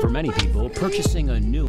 For many people, purchasing a new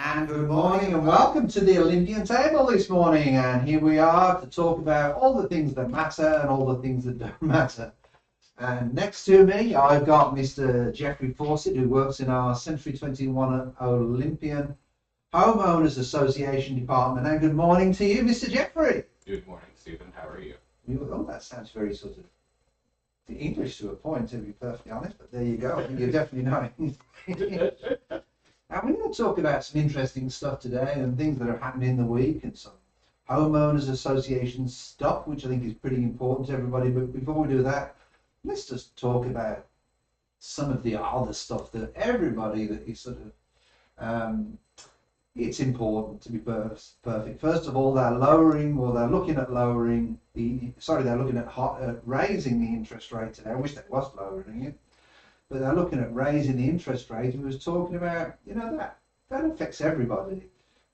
And good morning and welcome to the Olympian Table this morning, and here we are to talk about all the things that matter and all the things that don't matter. And next to me I've got Mr. Jeffrey Fawcett, who works in our Century 21 Olympian Homeowners Association department. And good morning to you, Mr. Jeffrey. Good morning, Stephen. How are you? Oh, that sounds very sort of English to a point, to be perfectly honest, but there you go. I think you're definitely not. And we're going to talk about some interesting stuff today and things that are happening in the week and some homeowners association stuff, which I think is pretty important to everybody. But before we do that, let's just talk about some of the other stuff that everybody that is sort of it's important to be perfect. First of all, they're lowering, or they're looking at lowering they're looking at raising the interest rate today. I wish they was lowering it, but they're looking at raising the interest rate. And we was talking about, that affects everybody.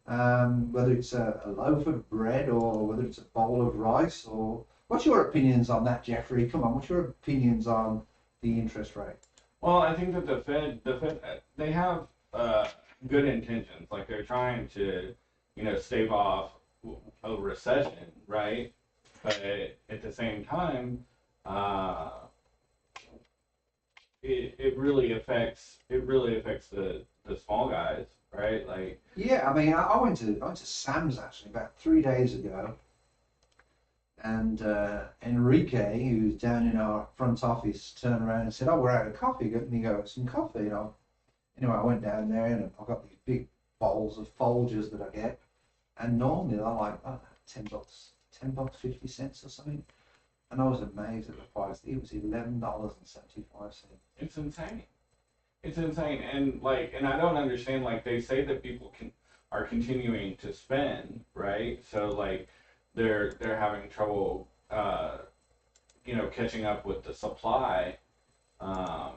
Whether it's a loaf of bread or whether it's a bowl of rice, or what's your opinions on that, Jeffrey? Come on, what's your opinions on the interest rate? Well, I think that the Fed, they have good intentions. Like they're trying to, stave off a recession, right? But at the same time, uh, it really affects the small guys, right? Like, Yeah, I mean, I went to Sam's actually about 3 days ago, and Enrique, who's down in our front office, turned around and said, "Oh, we're out of coffee. Can you go some coffee?" Anyway, I went down there and I've got these big bowls of Folgers that I get, and normally they're like, I don't know, $10, $10, 50 cents or something. And I was amazed at the price. It was $11.75. it's insane. It's insane, and I don't understand. Like they say that people are continuing to spend, right? So like they're having trouble, catching up with the supply. Um,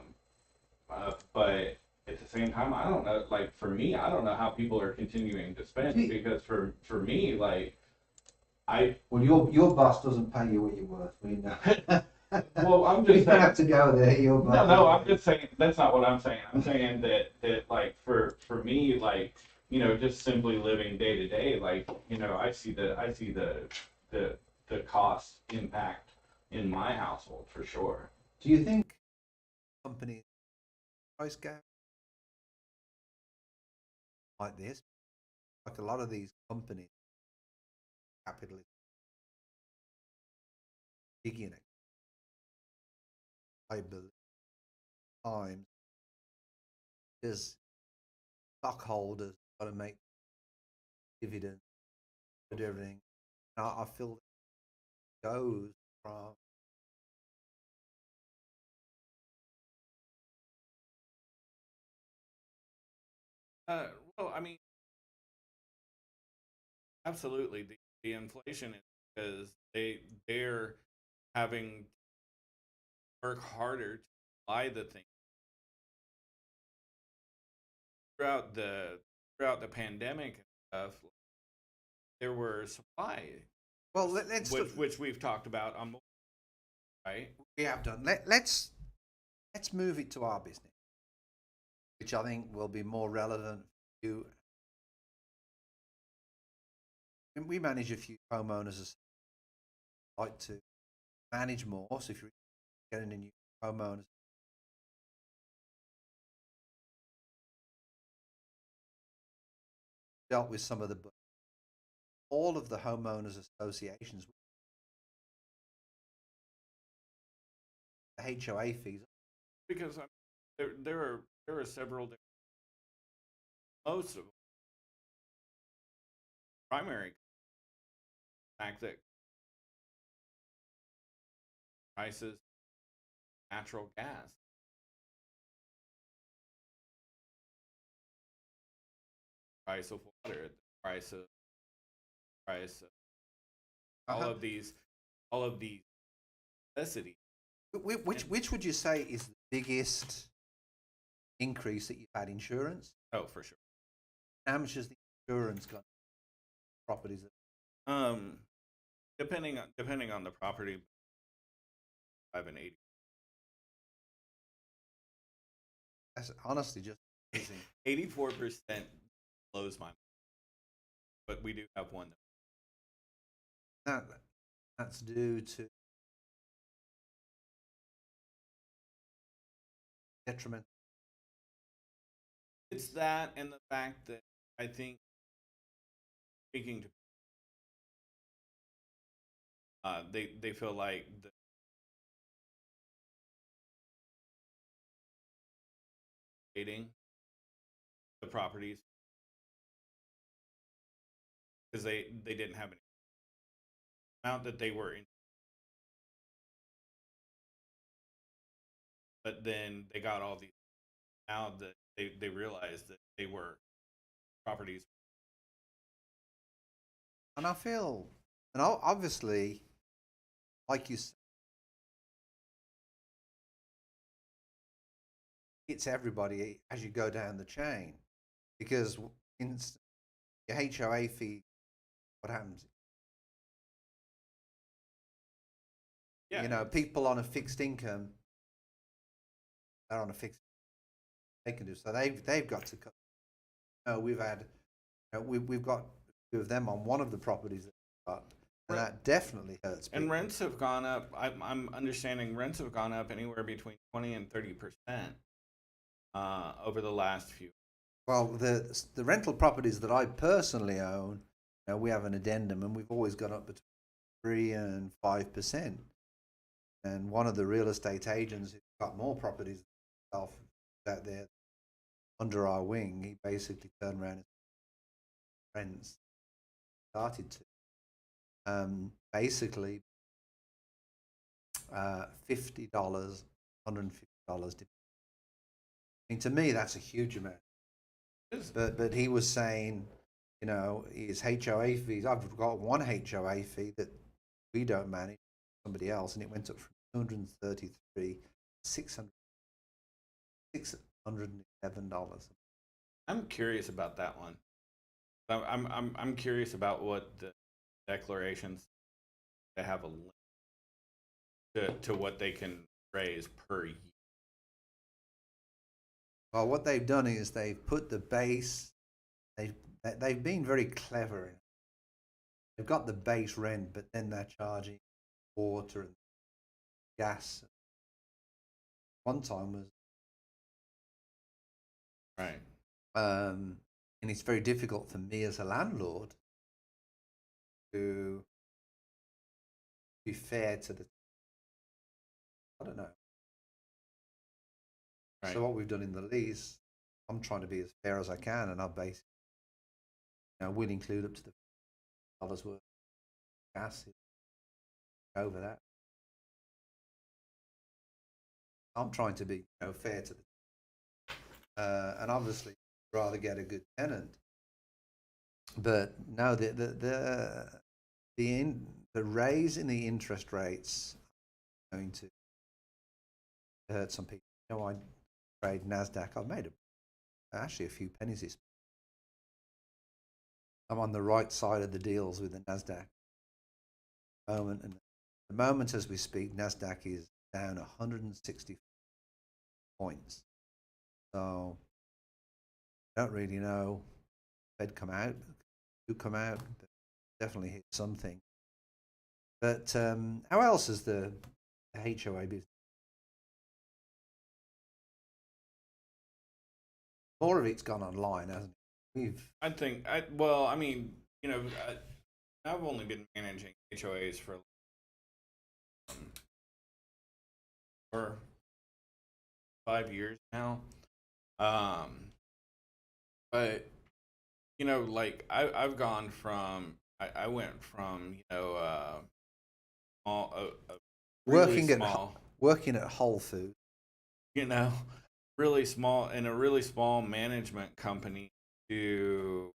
but at the same time, I don't know. Like for me, I don't know how people are continuing to spend because for me, like Well, your boss doesn't pay you what you're worth. We know. well, I'm You just don't saying. have to go there. Your boss. No, I'm just saying that's not what I'm saying. I'm saying that like for me, like just simply living day to day, like I see the cost impact in my household for sure. Do you think companies price gap like this, like a lot of these companies, capitalist, big in it, I believe, times because stockholders got to make dividends, and everything. And I feel it goes from Uh, well, I mean, absolutely. The inflation is because they're having to work harder to buy the thing throughout the throughout the pandemic and stuff. There were supply, well. Let's which we've talked about on right. we have done. Let's move it to our business, which I think will be more relevant to you. And we manage a few homeowners as like to manage more. So if you're getting a new homeowners, dealt with some of all of the homeowners associations, the HOA fees. Because there are several most of primary fact that prices natural gas price of water the price of all Uh-huh. of these necessities. Which would you say is the biggest increase that you've had? Insurance? Oh, for sure. How much has the insurance got? Properties? Um, depending on the property, 5 and 80. That's honestly just amazing. 84% blows my mind. But we do have one. That that's due to detriment. It's that and the fact that I think speaking to they feel like dating the properties because they didn't have any amount that they were in, but then they got all these now that they realized that they were properties And I feel, and obviously, like you said, it's everybody as you go down the chain, because in your HOA fee, what happens? Yeah, You know, people on a fixed income, they're on a fixed, they can do so. They've got to cut. We've had, we've got two of them on one of the properties that we've got, and that definitely hurts people. And rents have gone up. I'm understanding rents have gone up anywhere between 20 and 30% over the last few. Well, the rental properties that I personally own, we have an addendum, and we've always gone up between 3 and 5%. And one of the real estate agents who's got more properties than himself out there under our wing, he basically turned around and rents started to basically $50, $150. I mean, to me, that's a huge amount. But he was saying, his HOA fees. I've got one HOA fee that we don't manage, somebody else, and it went up from $233 to $611. I'm curious about that one. I'm curious about what the declarations they have a limit to what they can raise per year. Well, what they've done is they've put the base. They've been very clever. They've got the base rent, but then they're charging water and gas. One time was right, and it's very difficult for me as a landlord to be fair to the. I don't know. right. So what we've done in the lease, I'm trying to be as fair as I can, and I basically, will include up to the $1 worth of gas over that. I'm trying to be fair to the and obviously rather get a good tenant. But no, the raise in the interest rates are going to hurt some people. I trade NASDAQ. I've made actually a few pennies this. I'm on the right side of the deals with the NASDAQ moment, and the moment as we speak, NASDAQ is down 160 points. So I don't really know. Fed come out, who come out, but definitely hit something. But how else is the HOA business? More of it's gone online, hasn't it? I've only been managing HOAs for 5 years now. But I've gone from I went from working at Whole Foods, really small in a really small management company to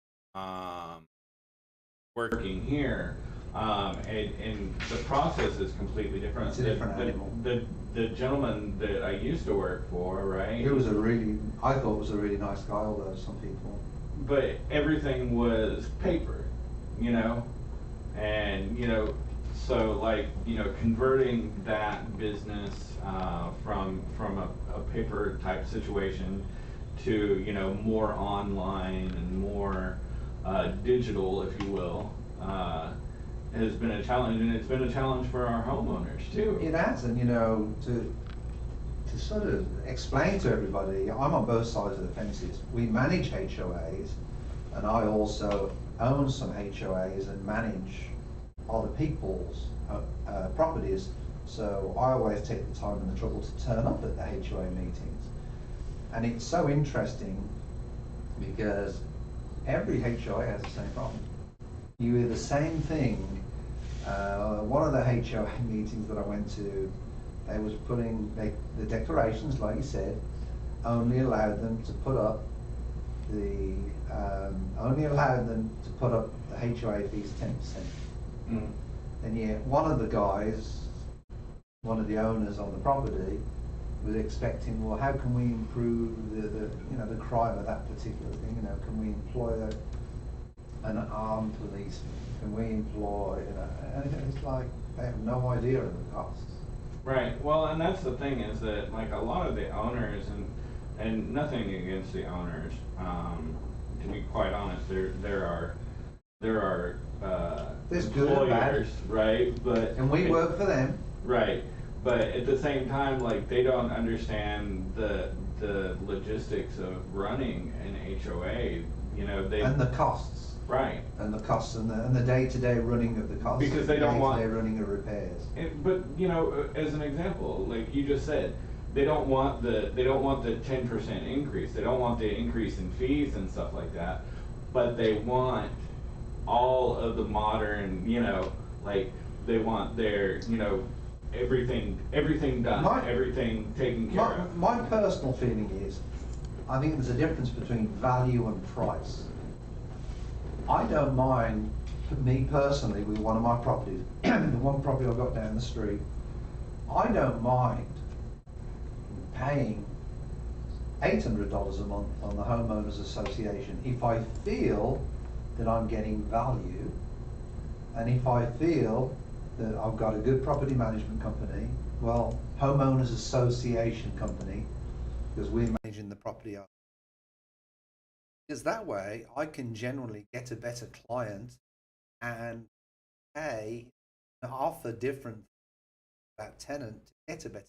working here, and the process is completely different. It's a different animal. The gentleman that I used to work for, right? I thought was a really nice guy, although some people. But everything was paper, and so converting that business from a paper type situation to more online and more digital, if you will, has been a challenge, and it's been a challenge for our homeowners too. It has, and to sort of explain to everybody, I'm on both sides of the fences. We manage HOAs, and I also own some HOAs and manage other people's properties. So I always take the time and the trouble to turn up at the HOA meetings. And it's so interesting because every HOA has the same problem. You hear the same thing. One of the HOA meetings that I went to, they was putting the declarations, like you said, only allowed them to put up the only allowed them to put up the HOA fees 10%. Mm. And yet one of the guys, one of the owners on the property, was expecting, well, how can we improve the crime of that particular thing? Can we employ an armed policeman? Can we employ, and it's like they have no idea of the costs. Right. Well, and that's the thing is that like a lot of the owners and nothing against the owners. To be quite honest, there are There's good and bad. employers, right? But And we work for them. right. But at the same time, like they don't understand the logistics of running an HOA. And the costs. Right. And the costs and the day-to-day running of the costs. Because they don't want- day-to-day running of repairs. But as an example, like you just said, they don't want the 10% increase. They don't want the increase in fees and stuff like that. But they want all of the modern, like they want their, everything done, everything taken care of. My personal feeling is, I think there's a difference between value and price. I don't mind, me personally, with one of my properties, the one property I've got down the street, I don't mind paying $800 a month on the Homeowners Association if I feel that I'm getting value, and if I feel that I've got a good property management company, well, Homeowners Association company, because we're managing the property. Because that way I can generally get a better client and pay and offer different to that tenant to get a better,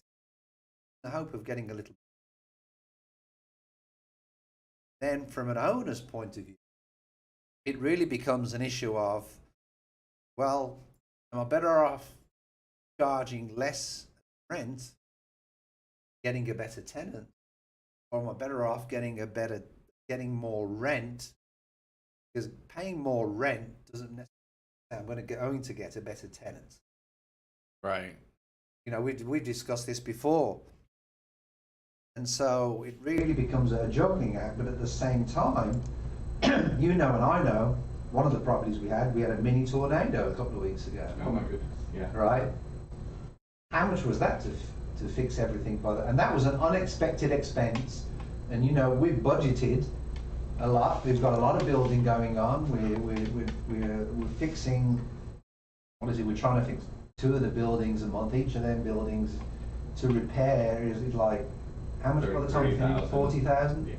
in the hope of getting a little. Then from an owner's point of view, it really becomes an issue of, well, am I better off charging less rent, getting a better tenant, or am I better off getting more rent? Because paying more rent doesn't necessarily mean I'm going to get a better tenant. Right. We discussed this before, and so it really becomes a joking act. But at the same time, and I know, one of the properties we had a mini tornado a couple of weeks ago. Oh my goodness. Yeah. Right. How much was that to fix everything? And that was an unexpected expense. And we've budgeted a lot. We've got a lot of building going on. We're fixing. What is it? We're trying to fix 2 of the buildings a month. Each of them buildings to repair is like how much by the time we finish? 40,000. Yeah.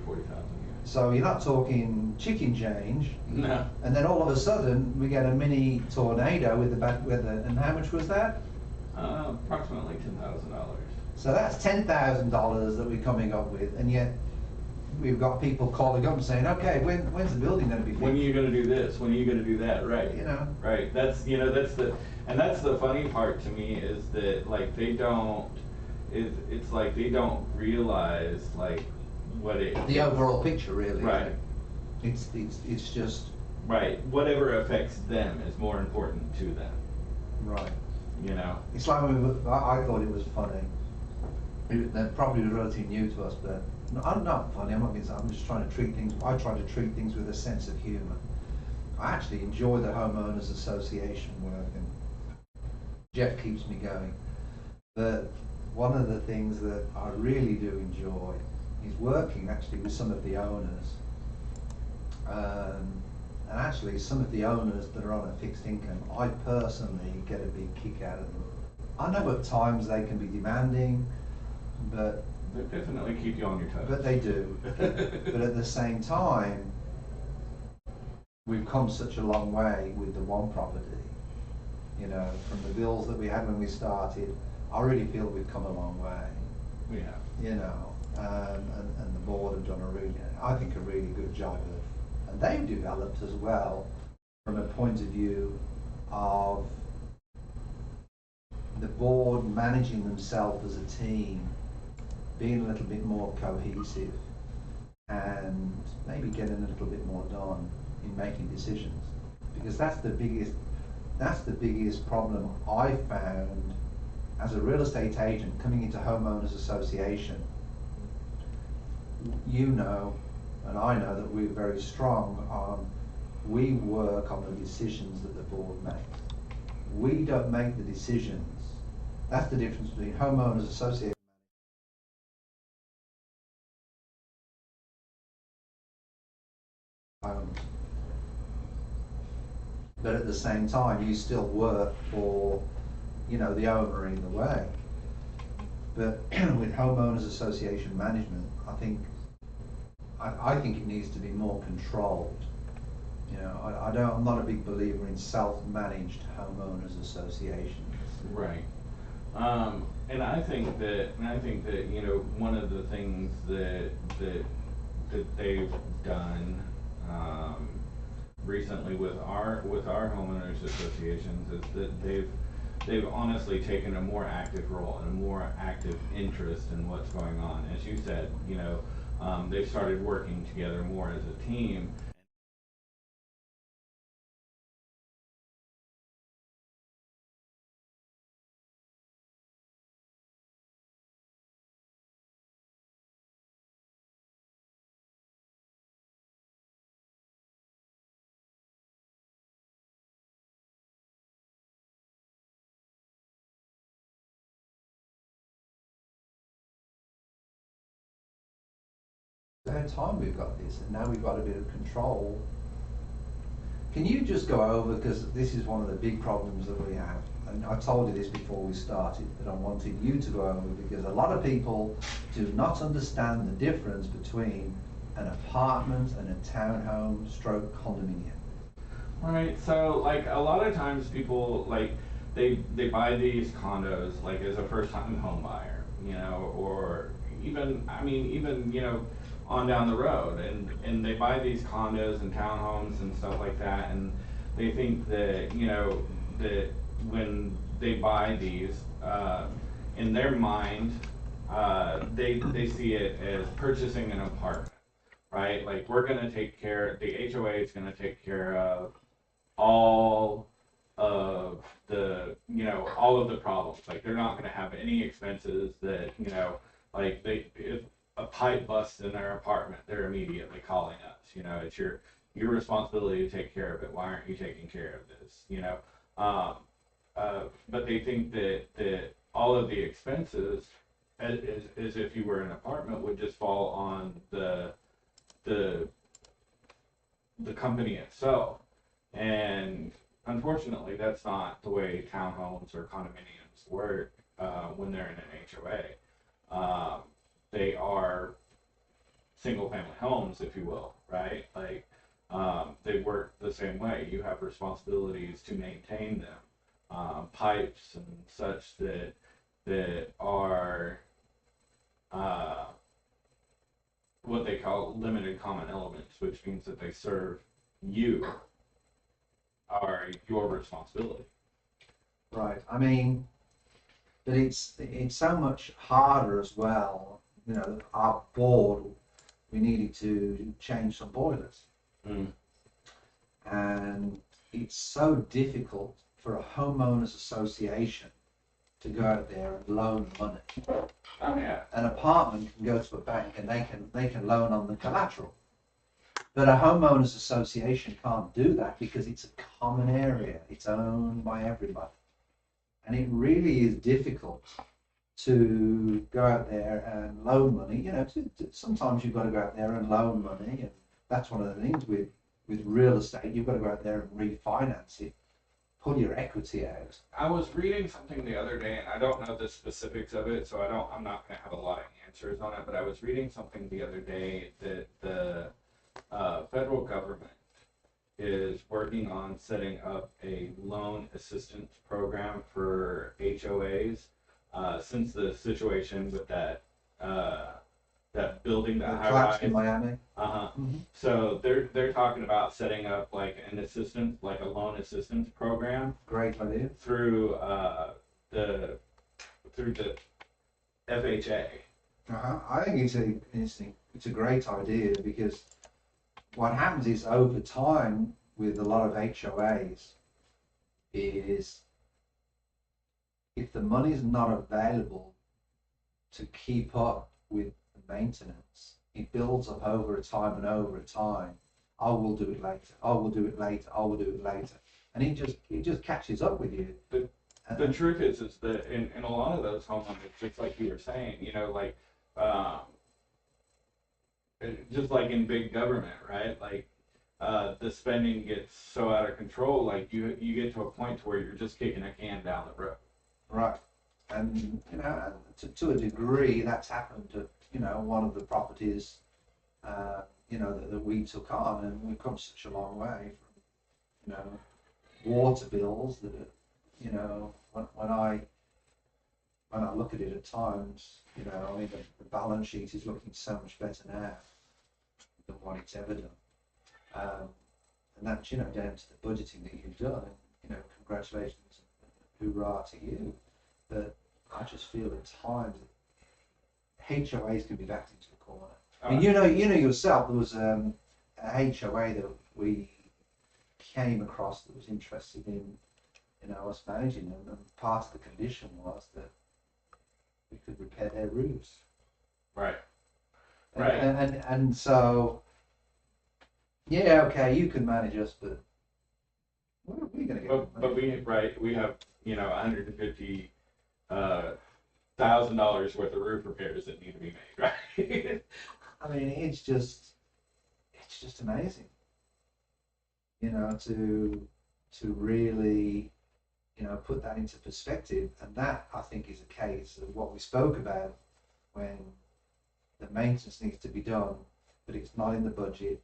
40,000. Yeah. So you're not talking chicken change. No. And then all of a sudden we get a mini tornado with the bad weather. And how much was that? Approximately $10,000. So that's $10,000 that we're coming up with, and yet we've got people calling up and saying, "Okay, when's the building going to be fixed? When are you going to do this? When are you going to do that?" Right. Right. That's that's the funny part to me is that like they don't. It's like they don't realize like what it. The overall picture, really. Right. It's just. Right. Whatever affects them is more important to them. Right. It's like I thought it was funny. They're probably relatively new to us, but I'm not funny. I'm just trying to treat things. I try to treat things with a sense of humour. I actually enjoy the Homeowners Association work, and Jeff keeps me going. But one of the things that I really do enjoy is working actually with some of the owners, and actually some of the owners that are on a fixed income. I personally get a big kick out of them. I know at times they can be demanding. But they definitely keep you on your toes. But they do. But at the same time, we've come such a long way with the one property. From the bills that we had when we started, I really feel we've come a long way. We have. And the board have done I think a really good job of, and they've developed as well from a point of view of the board managing themselves as a team, being a little bit more cohesive, and maybe getting a little bit more done in making decisions, because that's the biggest problem I found as a real estate agent coming into Homeowners Association. and I know that we're very strong on, we work on the decisions that the board makes. We don't make the decisions. That's the difference between homeowners association owners. But at the same time, you still work for, you know, the owner in the way. But with homeowners association management, I think it needs to be more controlled. You know, I'm not a big believer in self-managed homeowners associations. Right. And I think that you know, one of the things that they've done recently with our homeowners associations is that they've honestly taken a more active role and a more active interest in what's going on. As you said, you know, they've started working together more as a team. At the time we've got this, and now we've got a bit of control. Can you just go over, because this is one of the big problems that we have, and I told you this before we started, that I wanted you to go over, because a lot of people do not understand the difference between an apartment and a townhome stroke condominium. Right. So like a lot of times people like they buy these condos like as a first time home buyer, you know, or even you know, on down the road, and they buy these condos and townhomes and stuff like that, and they think that, you know, that when they buy these, in their mind, they see it as purchasing an apartment, right? Like we're gonna take care, the HOA is gonna take care of all of the, you know, all of the problems. Like they're not gonna have any expenses that, you know, like if a pipe busts in their apartment, they're immediately calling us. You know, it's your responsibility to take care of it. Why aren't you taking care of this? You know, but they think that all of the expenses, as if you were an apartment, would just fall on the company itself. And unfortunately, that's not the way townhomes or condominiums work when they're in an HOA. They are single family homes, if you will, right? Like they work the same way. You have responsibilities to maintain them, pipes and such that are what they call limited common elements, which means that they serve you, are your responsibility. Right. I mean, but it's so much harder as well. You know, our board, we needed to change some boilers. And it's so difficult for a homeowners association to go out there and loan money. Oh yeah. An apartment can go to a bank and they can loan on the collateral. But a homeowners association can't do that because it's a common area. It's owned by everybody. And it really is difficult to go out there and loan money. You know, sometimes you've got to go out there and loan money, and that's one of the things with real estate. You've got to go out there and refinance it, pull your equity out. I was reading something the other day, and I don't know the specifics of it, so I'm not going to have a lot of answers on it. But I was reading something the other day that the federal government is working on setting up a loan assistance program for HOAs. Since the situation with that building, that high collapse rise in Miami. Mm-hmm. So they're talking about setting up like an assistance, like a loan assistance program. Great idea. Through the FHA. I think it's a great idea, because what happens is over time with a lot of HOAs is, if the money is not available to keep up with the maintenance, it builds up over a time and over a time. I will do it later. I will do it later. I will do it later, and it just catches up with you. The truth is that in a lot of those homeowners, just like you were saying, just like in big government, right? Like the spending gets so out of control, like you get to a point to where you're just kicking a can down the road. Right, and to a degree, that's happened to one of the properties, that we took on, and we've come such a long way from water bills that when I look at it at times, the balance sheet is looking so much better now than what it's ever done. And that's, down to the budgeting that you've done, and, congratulations, hoorah to you. But I just feel at times that HOAs can be backed into a corner. I mean, you know yourself, there was a HOA that we came across that was interested in, us managing them, and part of the condition was that we could repair their roofs. Right. And so, yeah, okay, you can manage us, but where are we going to get? But we have $150,000 worth of roof repairs that need to be made, right? I mean, it's just amazing, to really, put that into perspective. And that, I think, is a case of what we spoke about when the maintenance needs to be done, but it's not in the budget.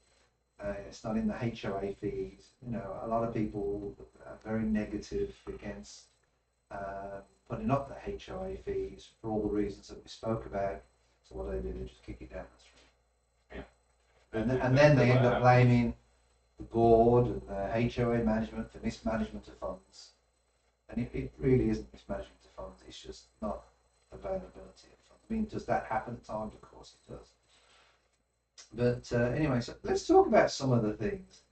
It's not in the HOA fees. A lot of people are very negative against putting up the HOA fees for all the reasons that we spoke about. So what do? They just kick it down the street. Yeah. And then they end up blaming the board and the HOA management for mismanagement of funds. And it really isn't mismanagement of funds. It's just not availability of funds. I mean, does that happen at times? Of course it does. But anyway, so let's talk about some of the things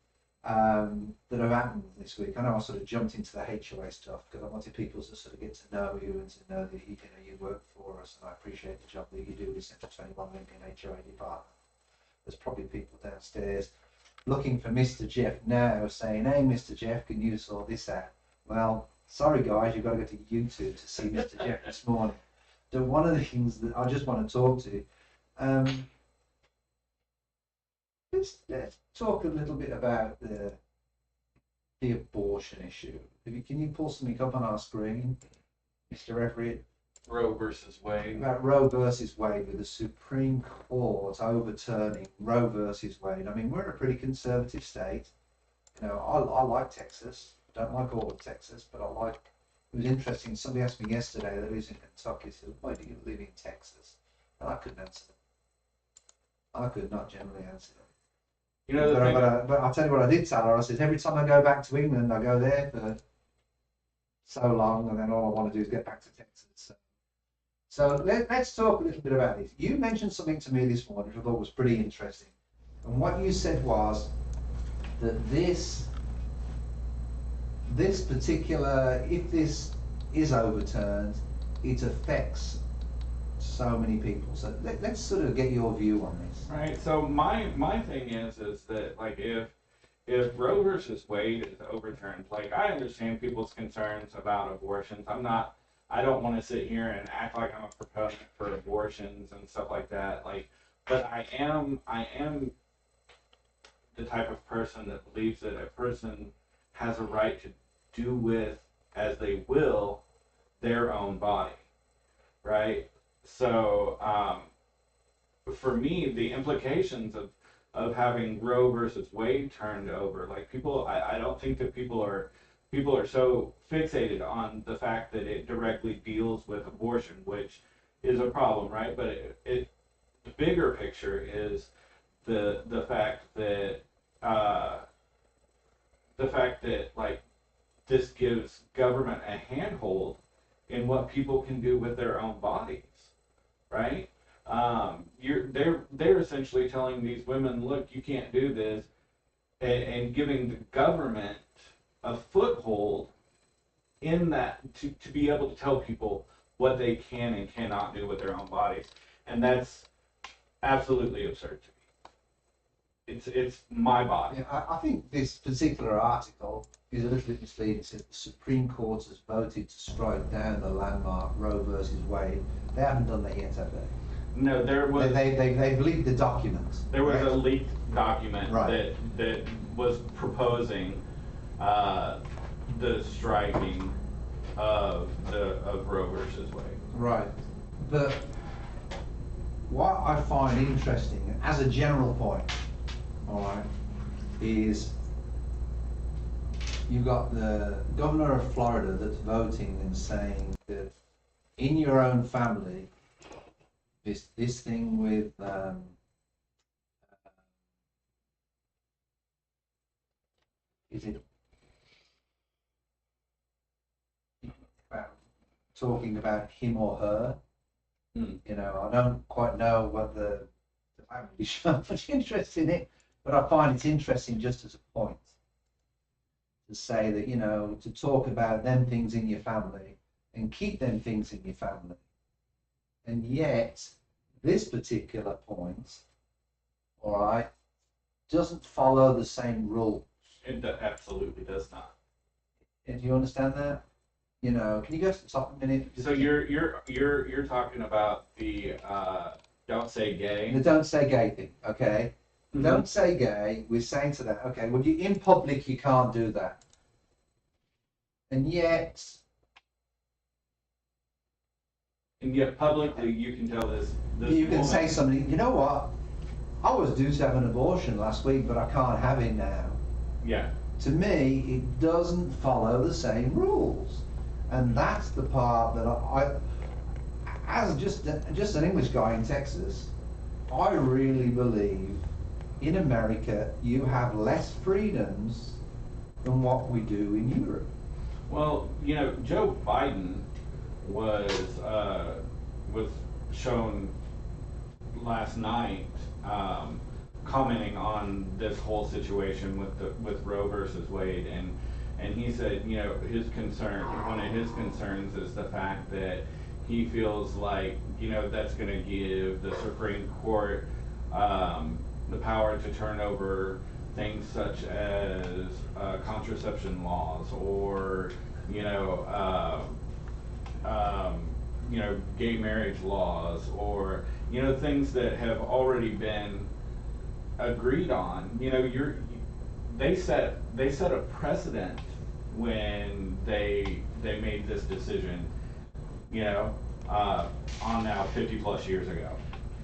that have happened this week. I know I sort of jumped into the HOA stuff because I wanted people to sort of get to know you and to know that you work for us, and I appreciate the job that you do with Central 21 Olympian HOA department. There's probably people downstairs looking for Mr. Jeff now, saying, "Hey, Mr. Jeff, can you sort this out?" Well, sorry guys, you've got to go to YouTube to see Mr. Jeff this morning. So one of the things that I just want to talk to. Let's talk a little bit about the abortion issue. Can you pull something up on our screen, Mr. Everett? Roe versus Wade. About Roe versus Wade, with the Supreme Court overturning Roe versus Wade. I mean, we're in a pretty conservative state. I like Texas. I don't like all of Texas, but I like. It was interesting. Somebody asked me yesterday that lives in Kentucky, said, "Why do you live in Texas?" And I couldn't answer them. I could not generally answer them. But I'll tell you what I did tell her. I said, every time I go back to England, I go there for so long, and then all I want to do is get back to Texas. So let's talk a little bit about this. You mentioned something to me this morning, which I thought was pretty interesting. And what you said was that this particular, if this is overturned, it affects so many people. So let's sort of get your view on this. Right. So my thing is that, like, if Roe versus Wade is overturned, like, I understand people's concerns about abortions. I don't want to sit here and act like I'm a proponent for abortions and stuff like that. Like, but I am the type of person that believes that a person has a right to do with as they will their own body, right? So for me, the implications of having Roe versus Wade turned over, like, I don't think that people are so fixated on the fact that it directly deals with abortion, which is a problem, right? But the bigger picture is the fact that like, this gives government a handhold in what people can do with their own bodies, right? They're essentially telling these women, look, you can't do this, and giving the government a foothold in that to be able to tell people what they can and cannot do with their own bodies. And that's absolutely absurd to me. It's my body. Yeah, I think this particular article is a little bit misleading. It says the Supreme Court has voted to strike down the landmark Roe versus Wade. They haven't done that yet, have they? No, there was They've leaked the documents. there was right? a leaked document Right. that was proposing the striking of Roe versus Wade. Right. But what I find interesting, as a general point, all right, is you've got the governor of Florida that's voting and saying that in your own family, this thing with is it about talking about him or her? You know, I don't quite know what the family show much interest in it, but I find it's interesting just as a point to say that, you know, to talk about them things in your family and keep them things in your family. And yet, this particular point, all right, doesn't follow the same rules. It absolutely does not. And do you understand that? You know, can you go to the top a minute? So you're talking about the don't say gay. The don't say gay thing, okay? Mhm. Don't say gay, we're saying to that, okay, well, you in public, you can't do that. And yet, And yet publicly you can tell this you can woman- say something, you know what? I was due to have an abortion last week, but I can't have it now. Yeah. To me, it doesn't follow the same rules. And that's the part that I as just an English guy in Texas, I really believe in America you have less freedoms than what we do in Europe. Well, you know, Joe Biden was shown last night commenting on this whole situation with Roe versus Wade, and he said, you know, one of his concerns is the fact that he feels like, you know, that's going to give the Supreme Court the power to turn over things such as contraception laws, or gay marriage laws, or things that have already been agreed on. They set a precedent when they made this decision, on now 50 plus years ago,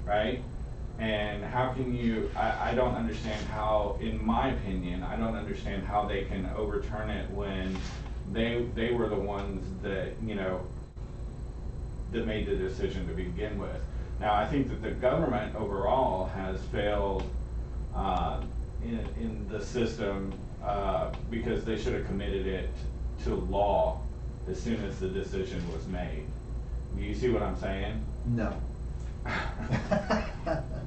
right? And how can you, I don't understand how, in my opinion, I don't understand how they can overturn it when they were the ones that, that made the decision to begin with. Now, I think that the government overall has failed in the system because they should have committed it to law as soon as the decision was made. Do you see what I'm saying? No.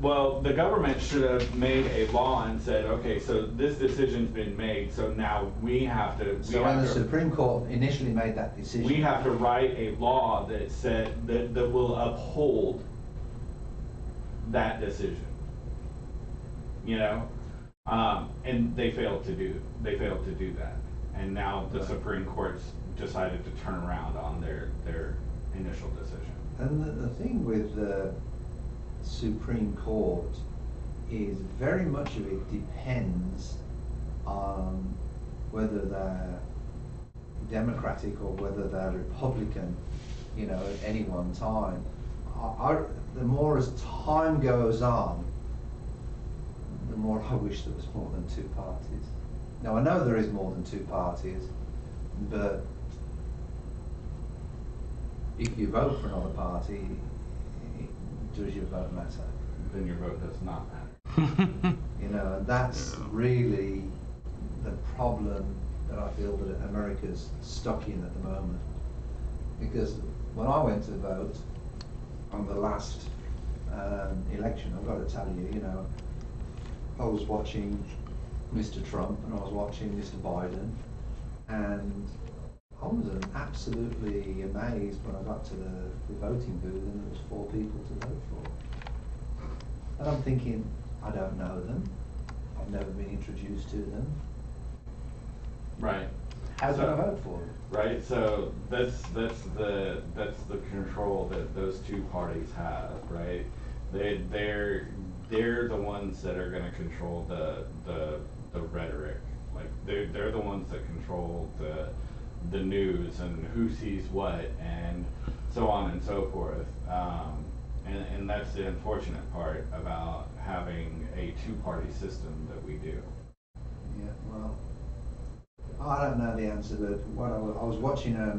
Well, the government should have made a law and said, okay, so this decision's been made, so now we have to. So when the Supreme Court initially made that decision, we have to write a law that said that will uphold that decision. And they failed to do that, and now the Supreme Court's decided to turn around on their initial decision. And the thing with the Supreme Court is very much of it depends on whether they're Democratic or whether they're Republican, at any one time. The more as time goes on, the more I wish there was more than two parties. Now, I know there is more than two parties, but if you vote for another party, does your vote matter? Then your vote does not matter. And that's really the problem that I feel that America's stuck in at the moment. Because when I went to vote on the last election, I've got to tell you, I was watching Mr. Trump and I was watching Mr. Biden, and I was absolutely amazed when I got to the voting booth and there was 4 people to vote for. And I'm thinking, I don't know them. I've never been introduced to them. Right. How can I vote for them? Right, so that's the control that those two parties have, right? They're the ones that are gonna control the rhetoric. Like they're the ones that control the news and who sees what and so on and so forth. And that's the unfortunate part about having a two-party system that we do. Yeah, well, I don't know the answer, but what I was watching a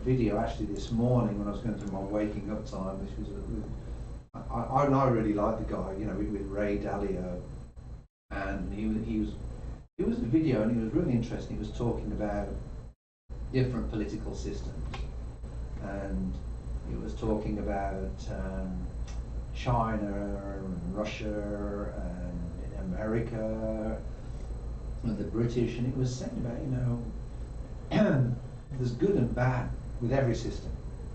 video actually this morning when I was going through my waking up time, which was I really like the guy, you know, with Ray Dalio, and he was a video and he was really interesting. He was talking about different political systems, and he was talking about China and Russia and America and the British, and it was saying about, you know, there's good and bad with every system.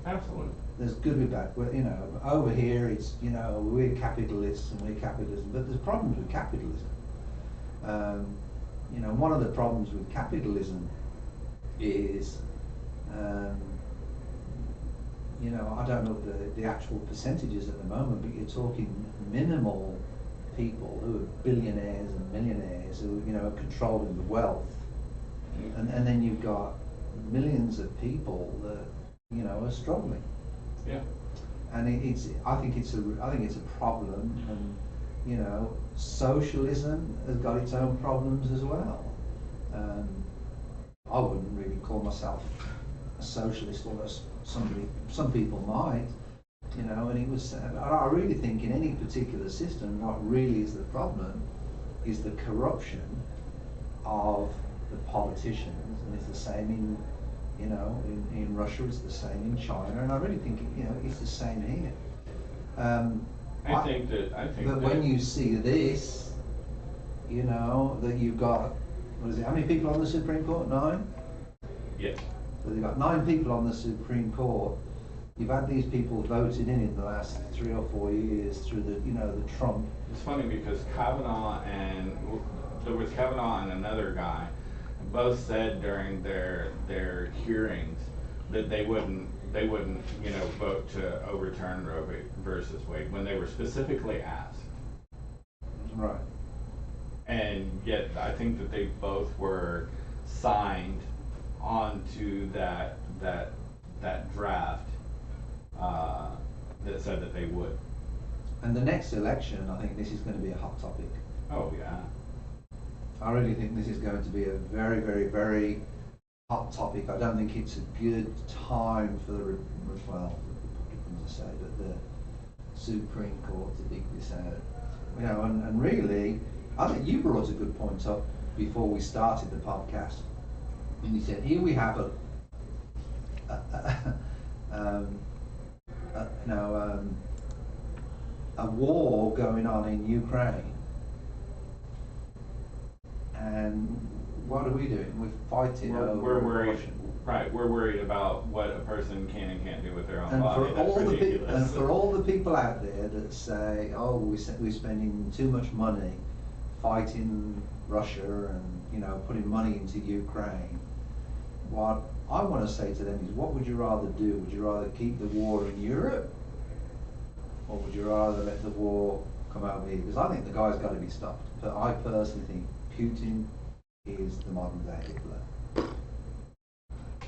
Absolutely. There's good and bad. Well, you know, over here it's, you know, we're capitalists and we're capitalism, but there's problems with capitalism. You know, one of the problems with capitalism is, you know, I don't know the actual percentages at the moment, but you're talking minimal people who are billionaires and millionaires who, you know, are controlling the wealth, and then you've got millions of people that, you know, are struggling. Yeah. And I think it's a problem, and, you know, socialism has got its own problems as well. I wouldn't really call myself a socialist, although some people might. You know, and it was, I really think in any particular system, what really is the problem is the corruption of the politicians, and it's the same in, you know, in Russia, it's the same in China, and I really think, you know, it's the same here. I think that when you see this, you know, that you've got, what is it, how many people on the Supreme Court? 9? Yes. So you've got 9 people on the Supreme Court. You've had these people voted in the last 3 or 4 years through the, you know, the Trump. It's funny because Kavanaugh and another guy both said during their hearings that they wouldn't, you know, vote to overturn Roe versus Wade when they were specifically asked. Right. And yet I think that they both were signed onto that draft that said that they would. And the next election, I think this is going to be a hot topic. Oh yeah. I really think this is going to be a very, very, very hot topic. I don't think it's a good time for the Republicans to say, but the Supreme Court to dig this out. You know, and really, I think you brought a good point up before we started the podcast. And you said, here we have a war going on in Ukraine, and what are we doing? We're fighting over. We're worried. Right, we're worried about what a person can and can't do with their own and body. And for all the people out there that say, "Oh, we're spending too much money fighting Russia and, you know, putting money into Ukraine," what I want to say to them is, what would you rather do? Would you rather keep the war in Europe, or would you rather let the war come over here? Because I think the guy's got to be stopped. But I personally think Putin is the modern day Hitler.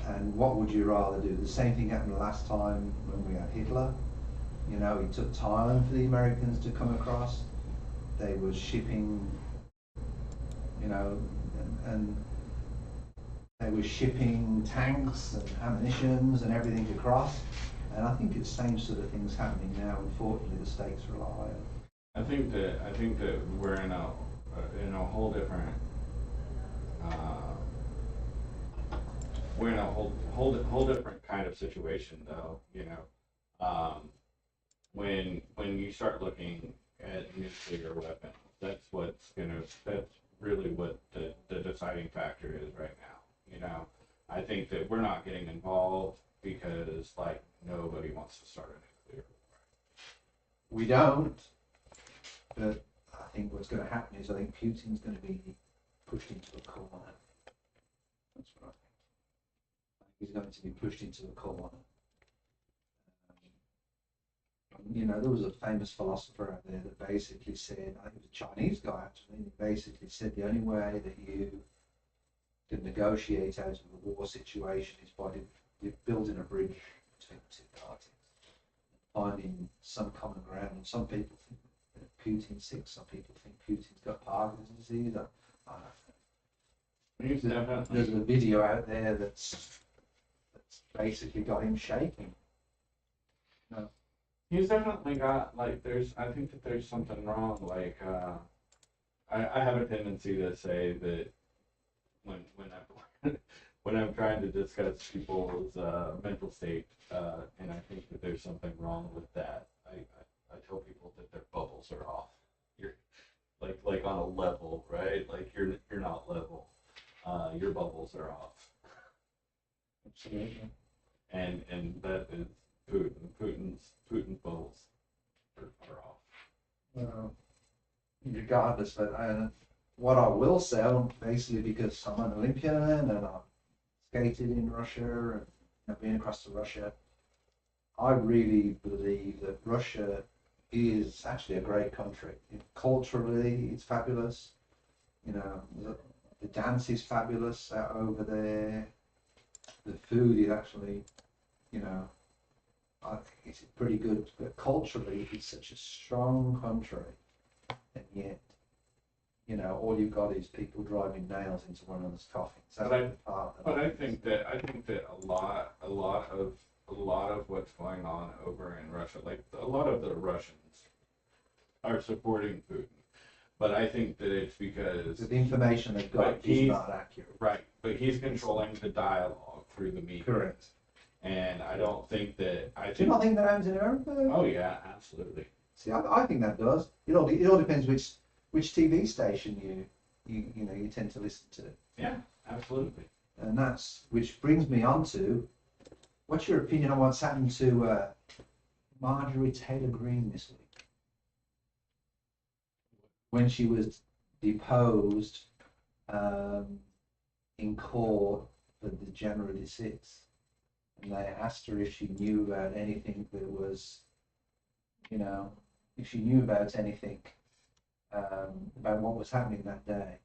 And what would you rather do? The same thing happened last time when we had Hitler. You know, he took Thailand for the Americans to come across. They were shipping, you know, and they were shipping tanks and ammunitions and everything across. And I think it's the same sort of things happening now. Unfortunately, the stakes are a lot higher. I think that we're in a whole different. We're in a whole different kind of situation, though. You know, when you start looking at nuclear weapons, that's really what the deciding factor is right now. You know, I think that we're not getting involved because, like, nobody wants to start a nuclear war. We don't. But I think what's going to happen is I think Putin's going to be pushed into a corner. That's what I think. He's going to be pushed into a corner. You know, there was a famous philosopher out there that basically said, I think it was a Chinese guy actually, he basically said the only way that you can negotiate out of a war situation is by building a bridge between the two parties, finding some common ground. And some people think that Putin's sick, some people think Putin's got Parkinson's disease. I don't know. There's a video out there that's basically got him shaking. No. He's definitely got, like, I think that there's something wrong. Like, I have a tendency to say that when I'm trying to discuss people's mental state, and I think that there's something wrong with that. I tell people that their bubbles are off. You're like on a level, right? Like you're not level. Your bubbles are off. Absolutely. And that is Putin. Putin's bubbles are off. Well, regardless, but what I will say, basically, because I'm an Olympian and I've skated in Russia and I've been across to Russia, I really believe that Russia is actually a great country. Culturally, it's fabulous. You know, the dance is fabulous out over there. The food is actually, you know, I think it's pretty good. But culturally, it's such a strong country, and yet, you know, all you've got is people driving nails into one another's coffins. But I think that a lot of what's going on over in Russia, like a lot of the Russians are supporting Putin. But I think that it's because the information they've got is not accurate. Right, but he's controlling the dialogue through the media. Correct. And I don't think that Do you not think that happens in America? Oh yeah, absolutely. See, I think that does. It all depends which TV station you tend to listen to. Yeah, absolutely. And that's which brings me on to, what's your opinion on what's happened to Marjorie Taylor Greene this week? When she was deposed in court for the January 6th, and they asked her if she knew about anything that was, you know, if she knew about anything about what was happening that day.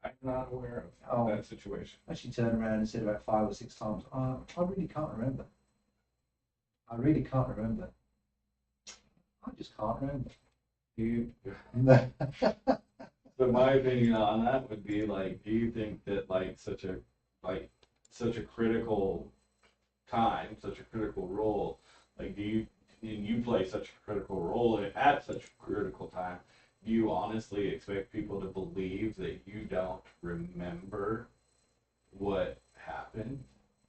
I'm not aware of that situation. And she turned around and said about 5 or 6 times, I really can't remember. I really can't remember. I just can't remember. So my opinion on that would be like, do you think that like such a critical time, such a critical role, like you play such a critical role at such a critical time, do you honestly expect people to believe that you don't remember what happened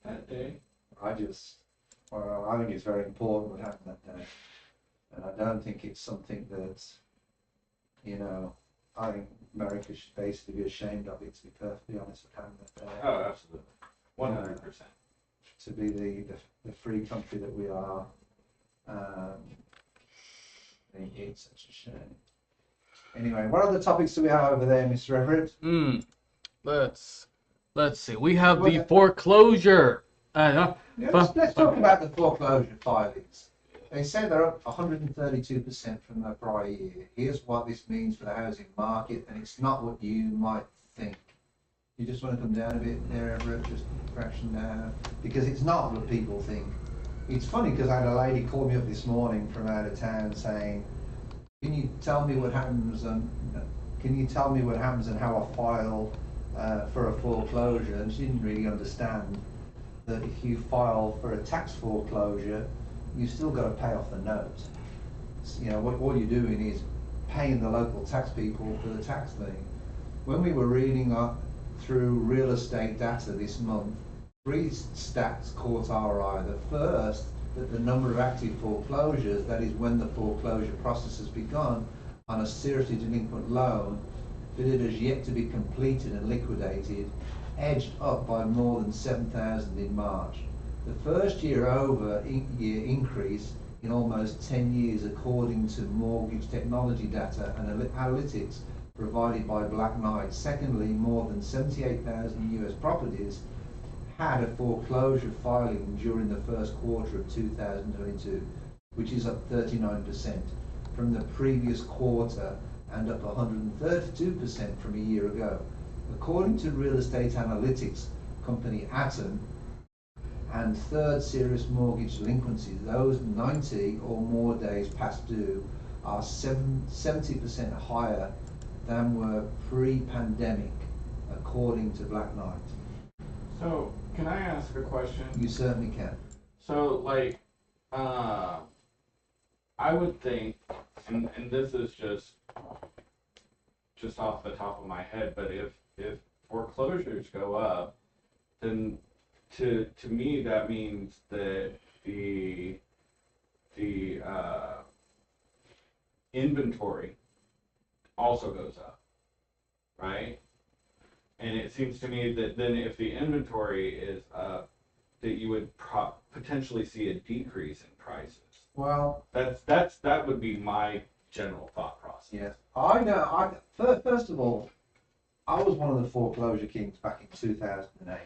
that day? I think it's very important what happened that day. And I don't think it's something that, you know, I think America should basically be ashamed of it, to be perfectly honest, what happened that day. Oh, absolutely. 100%. To be the free country that we are, it's such a shame. Anyway, what other topics do we have over there, Mr. Everett? Let's see. We have the foreclosure. Let's talk about the foreclosure filings. They say they're up 132% from the prior year. Here's what this means for the housing market, and it's not what you might think. You just want to come down a bit there, Everett, just a fraction down, because it's not what people think. It's funny because I had a lady call me up this morning from out of town saying, can you tell me what happens and how I file for a foreclosure? And she didn't really understand that if you file for a tax foreclosure, you still got to pay off the note. You know, what you're doing is paying the local tax people for the tax lien. When we were reading through real estate data this month, 3 stats caught our eye. The first, that the number of active foreclosures, that is when the foreclosure process has begun on a seriously delinquent loan, but it has yet to be completed and liquidated, edged up by more than 7,000 in March. The first year-over-year increase in almost 10 years, according to mortgage technology data and analytics provided by Black Knight. Secondly, more than 78,000 US properties had a foreclosure filing during the first quarter of 2022, which is up 39% from the previous quarter and up 132% from a year ago. According to real estate analytics company Atom and third serious mortgage delinquencies, those 90 or more days past due are 70% higher than were pre-pandemic, according to Black Knight. So, can I ask a question? You certainly can. So, like, I would think, and this is just off the top of my head, but if foreclosures go up, then to me that means that the inventory also goes up, right? And it seems to me that then if the inventory is up, that you would potentially see a decrease in prices. Well, that would be my general thought process. yes, I know. First of all, I was one of the foreclosure kings back in 2008.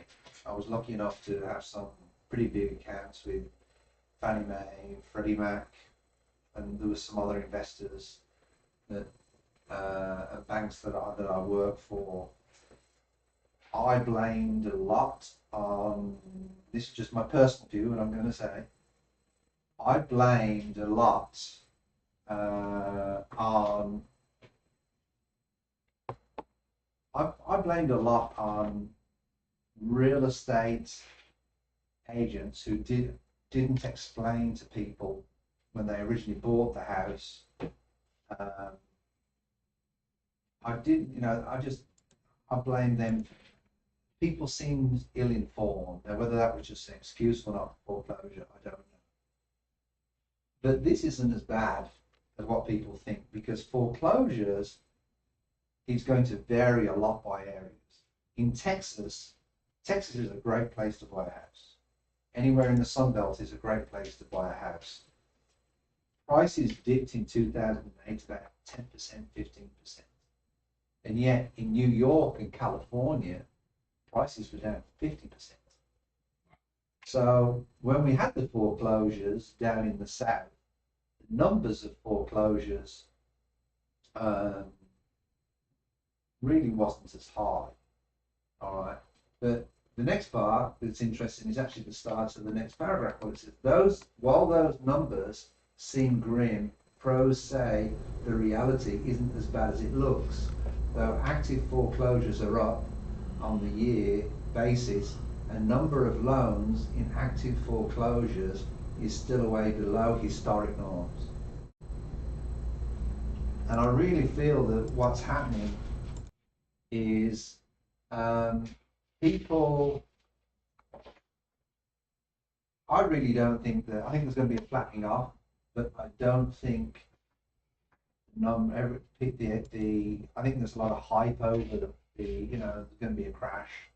I was lucky enough to have some pretty big accounts with Fannie Mae, Freddie Mac, and there were some other investors that and banks that I work for. I blamed a lot on, this is just my personal view, and I'm going to say, I blamed a lot on, I blamed a lot on real estate agents who didn't explain to people when they originally bought the house. I blame them. People seemed ill-informed. Now, whether that was just an excuse or not for foreclosure, I don't know. But this isn't as bad as what people think, because foreclosures is going to vary a lot by areas. In Texas is a great place to buy a house. Anywhere in the Sun Belt is a great place to buy a house. Prices dipped in 2008 about 10%, 15%. And yet in New York and California, prices were down 50%. So when we had the foreclosures down in the south, the numbers of foreclosures really wasn't as high. All right, but the next part that's interesting is actually the start of the next paragraph. What it says: while those numbers seem grim, pros say the reality isn't as bad as it looks. Though active foreclosures are up on the year basis, a number of loans in active foreclosures is still way below historic norms. And I really feel that what's happening is people, I really don't think that, I think there's going to be a flattening off, but I don't think I think there's a lot of hype over there's going to be a crash,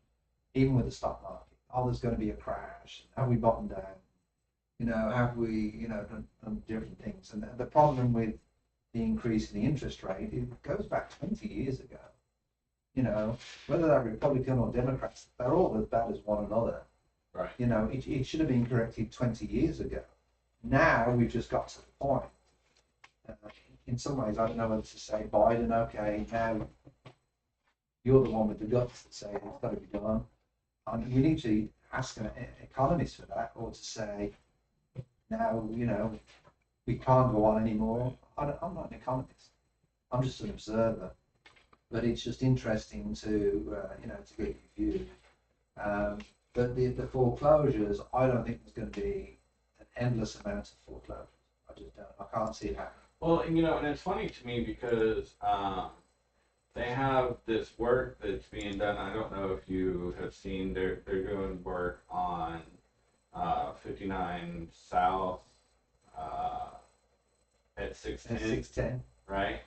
even with the stock market. Oh, there's going to be a crash. Have we bottomed down? Have we, done different things? And the problem with the increase in the interest rate, it goes back 20 years ago. Whether they're Republican or Democrats, they're all as bad as one another. Right. It should have been corrected 20 years ago. Now we've just got to the point. In some ways, I don't know whether to say, Biden, okay, now you're the one with the guts to say it's got to be done. And we need to ask an economist for that, or to say, now, we can't go on anymore. I'm not an economist. I'm just an observer. But it's just interesting to get your view. But the foreclosures, I don't think there's going to be an endless amount of foreclosures. I just don't. I can't see it happening. Well, and it's funny to me because they have this work that's being done. I don't know if you have seen, they're doing work on 59 South at 610. At 610. Right?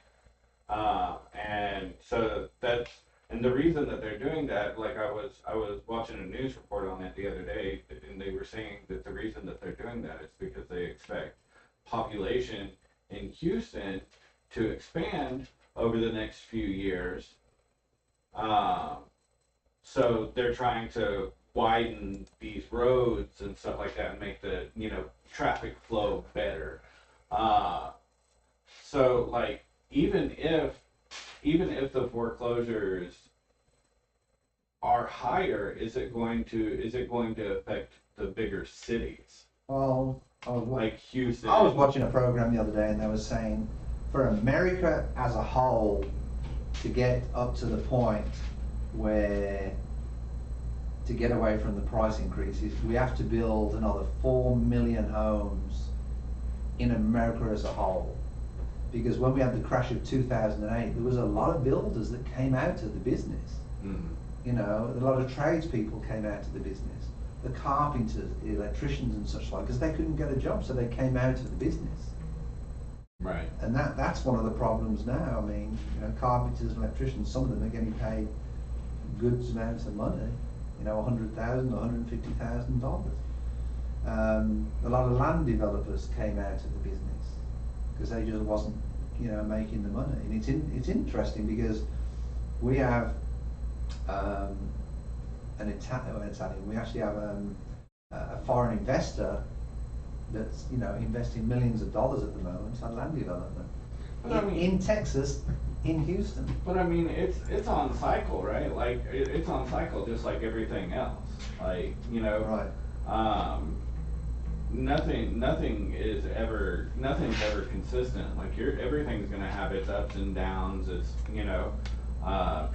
And so and the reason that they're doing that, like I was watching a news report on it the other day, and they were saying that the reason that they're doing that is because they expect population in Houston to expand over the next few years. So they're trying to widen these roads and stuff like that and make the, traffic flow better. So like, even if the foreclosures are higher, is it going to affect the bigger cities Well, like Houston? I was watching a program the other day, and they were saying for America as a whole to get up to the point where to get away from the price increases, we have to build another 4 million homes in America as a whole. Because when we had the crash of 2008, there was a lot of builders that came out of the business. Mm-hmm. A lot of tradespeople came out of the business. The carpenters, the electricians and such like, because they couldn't get a job, so they came out of the business. Right. And that's one of the problems now. I mean, carpenters and electricians, some of them are getting paid good amounts of money, $100,000, $150,000. A lot of land developers came out of the business because they just wasn't, making the money. And it's interesting because we have an Italian. We actually have a foreign investor that's investing millions of dollars at the moment on land development in Texas, in Houston. But I mean, it's on cycle, right? Like it's on cycle, just like everything else. Like Right. Nothing's ever consistent. Like everything's gonna have its ups and downs. It's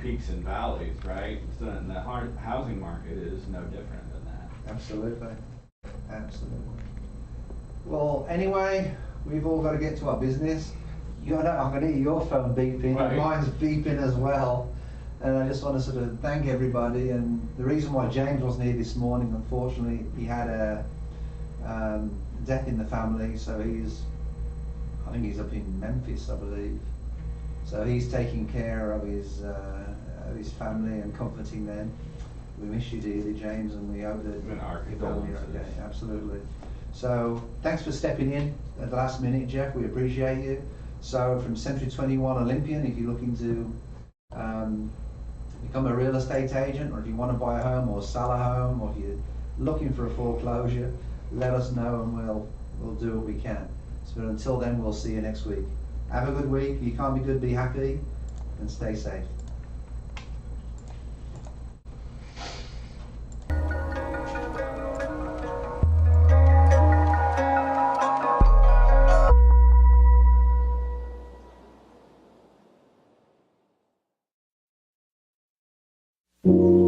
peaks and valleys, right? So the housing market is no different than that. Absolutely. Well, anyway, we've all got to get to our business. I'm going to hear your phone beeping, Right. Mine's beeping as well. And I just want to sort of thank everybody. And the reason why James wasn't here this morning, unfortunately, he had a death in the family. So I think he's up in Memphis, I believe. So he's taking care of his family and comforting them. We miss you dearly, James, and we hope that Our you're all condolences. okay. Absolutely. So thanks for stepping in at the last minute, Jeff. We appreciate you. So from Century 21 Olympian, if you're looking to become a real estate agent, or if you want to buy a home or sell a home, or if you're looking for a foreclosure, let us know and we'll do what we can. So until then, we'll see you next week. Have a good week. If you can't be good, be happy, and stay safe. Thank you.